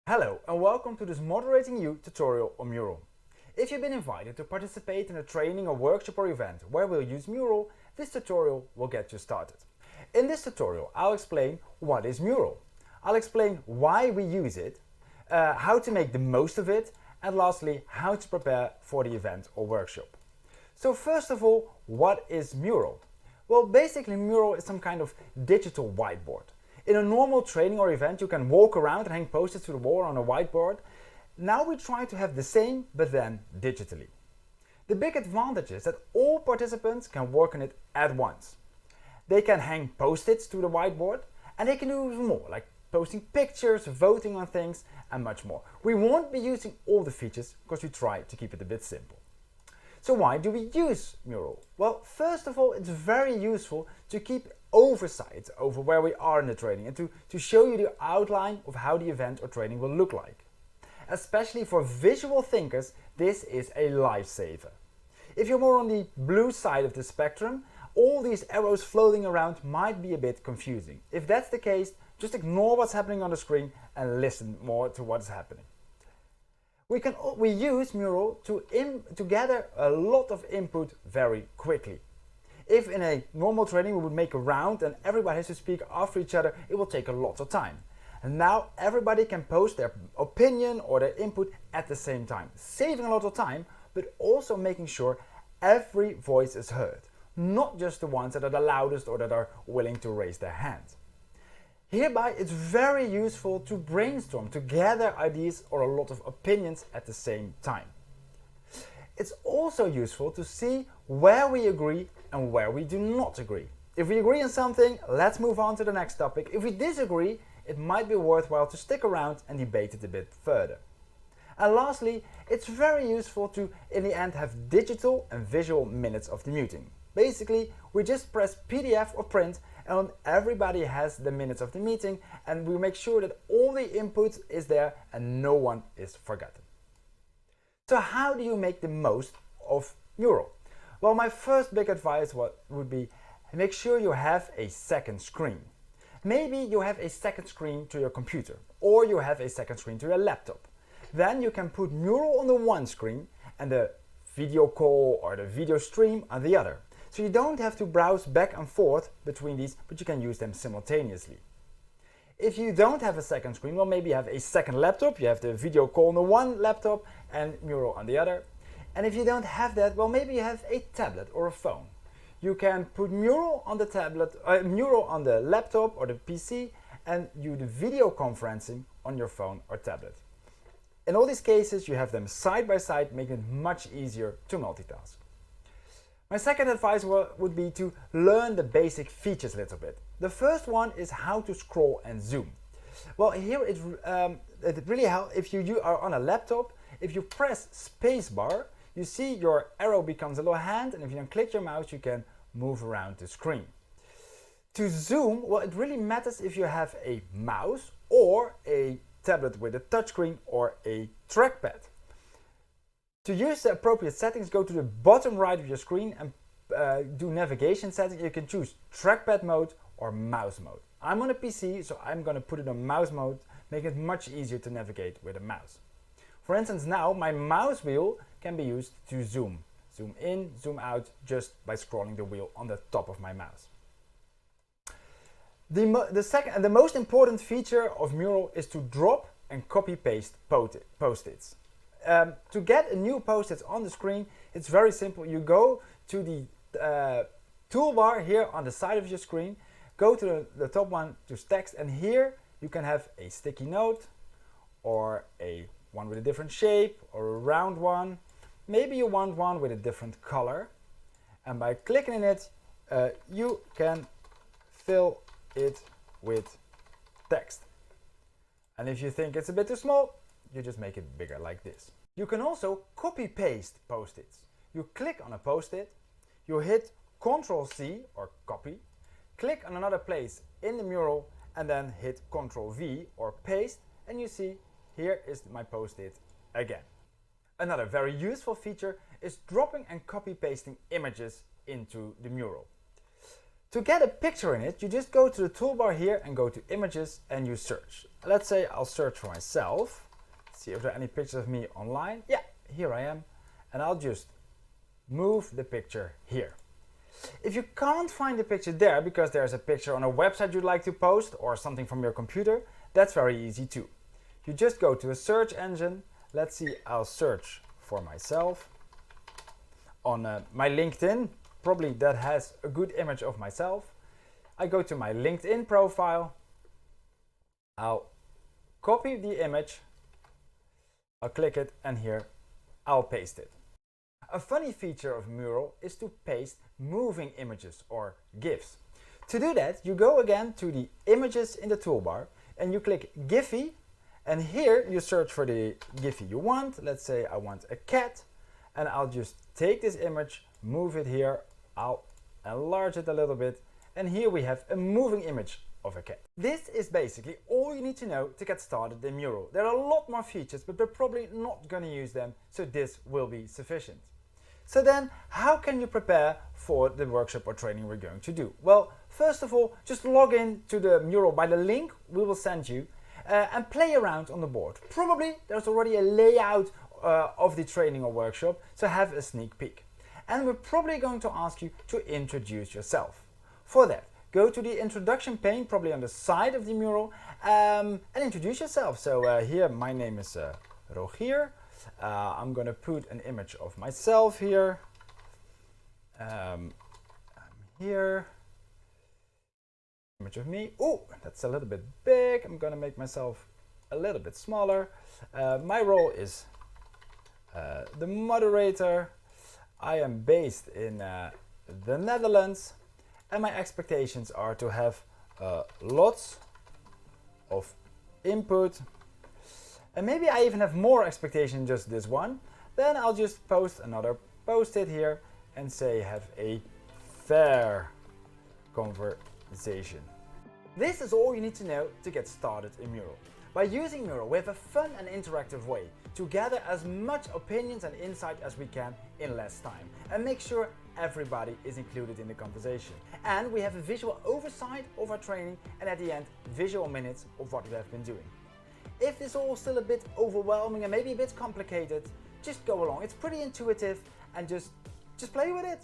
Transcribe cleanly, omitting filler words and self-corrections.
Hello and welcome to this Moderating You tutorial on Mural. If you've been invited to participate in a training or workshop or event where we'll use Mural, this tutorial will get you started. In this tutorial I'll explain what is Mural. I'll explain why we use it, how to make the most of it, and lastly how to prepare for the event or workshop. So first of all, what is Mural? Well, basically Mural is some kind of digital whiteboard. In a normal training or event, you can walk around and hang posters to the wall on a whiteboard. Now we try to have the same, but then digitally. The big advantage is that all participants can work on it at once. They can hang post-its to the whiteboard, and they can do even more, like posting pictures, voting on things, and much more. We won't be using all the features because we try to keep it a bit simple. So why do we use Mural? Well, first of all, it's very useful to keep oversight over where we are in the training and to show you the outline of how the event or training will look like. Especially for visual thinkers, this is a lifesaver. If you're more on the blue side of the spectrum, all these arrows floating around might be a bit confusing. If that's the case, just ignore what's happening on the screen and listen more to what's happening. We use Mural to gather a lot of input very quickly. If in a normal training we would make a round and everybody has to speak after each other, it will take a lot of time. And now everybody can post their opinion or their input at the same time, saving a lot of time, but also making sure every voice is heard, not just the ones that are the loudest or that are willing to raise their hand. Hereby, it's very useful to brainstorm, to gather ideas or a lot of opinions at the same time. It's also useful to see where we agree and where we do not agree. If we agree on something, let's move on to the next topic. If we disagree, it might be worthwhile to stick around and debate it a bit further. And lastly, it's very useful to, in the end, have digital and visual minutes of the meeting. Basically, we just press PDF or print and everybody has the minutes of the meeting, and we make sure that all the input is there and no one is forgotten. So how do you make the most of Mural? Well, my first big advice would be make sure you have a second screen. Maybe you have a second screen to your computer, or you have a second screen to your laptop. Then you can put Mural on the one screen and the video call or the video stream on the other. So you don't have to browse back and forth between these, but you can use them simultaneously. If you don't have a second screen, well, maybe you have a second laptop, you have the video call on the one laptop and Mural on the other. And if you don't have that, well, maybe you have a tablet or a phone. You can put Mural on the tablet, Mural on the laptop or the PC, and do the video conferencing on your phone or tablet. In all these cases, you have them side by side, making it much easier to multitask. My second advice would be to learn the basic features a little bit. The first one is how to scroll and zoom. Well, here it really helps if you are on a laptop. If you press spacebar, you see your arrow becomes a little hand, and if you then click your mouse, you can move around the screen. To zoom, well, it really matters if you have a mouse or a tablet with a touchscreen or a trackpad. To use the appropriate settings, go to the bottom right of your screen and do navigation settings. You can choose trackpad mode or mouse mode. I'm on a PC, so I'm going to put it on mouse mode, make it much easier to navigate with a mouse. For instance, now my mouse wheel can be used to zoom in, zoom out, just by scrolling the wheel on the top of my mouse. The second and the most important feature of Mural is to drop and copy paste post-its. To get a new post-it on the screen, it's very simple. You go to the toolbar here on the side of your screen, go to the top one to text, and here you can have a sticky note or a one with a different shape or a round one. Maybe you want one with a different color, and by clicking in it, you can fill it with text. And if you think it's a bit too small, you just make it bigger like this. You can also copy-paste post-its. You click on a post-it, you hit Ctrl-C or copy, click on another place in the Mural, and then hit Ctrl-V or paste, and you see here is my post-it again. Another very useful feature is dropping and copy-pasting images into the Mural. To get a picture in it, you just go to the toolbar here and go to images and you search. Let's say I'll search for myself, see if there are any pictures of me online. Yeah, here I am. And I'll just move the picture here. If you can't find the picture there because there's a picture on a website you'd like to post or something from your computer, that's very easy too. You just go to a search engine. Let's see, I'll search for myself on my LinkedIn. Probably that has a good image of myself. I go to my LinkedIn profile. I'll copy the image. I'll click it and here I'll paste it. A funny feature of Mural is to paste moving images or GIFs. To do that, you go again to the images in the toolbar and you click Giphy, and here you search for the Giphy you want. Let's say I want a cat, and I'll just take this image, move it here, I'll enlarge it a little bit, and here we have a moving image of a cat. This is basically all you need to know to get started in Mural. There are a lot more features, but we're probably not going to use them, so this will be sufficient. So then, how can you prepare for the workshop or training we're going to do? Well, first of all, just log in to the Mural by the link we will send you and play around on the board. Probably there's already a layout of the training or workshop, so have a sneak peek. And we're probably going to ask you to introduce yourself. For that, go to the introduction pane, probably on the side of the Mural, and introduce yourself. So here, my name is Rogier. I'm going to put an image of myself here. I'm here. Image of me. Oh, that's a little bit big. I'm going to make myself a little bit smaller. My role is the moderator. I am based in the Netherlands, and my expectations are to have lots of input. And maybe I even have more expectation than just this one. Then I'll just post another post-it here and say have a fair conversation. This is all you need to know to get started in Mural. By using Mural, we have a fun and interactive way to gather as much opinions and insight as we can in less time and make sure everybody is included in the conversation. And we have a visual oversight of our training and at the end, visual minutes of what we have been doing. If this all still a bit overwhelming and maybe a bit complicated, just go along. It's pretty intuitive and just play with it.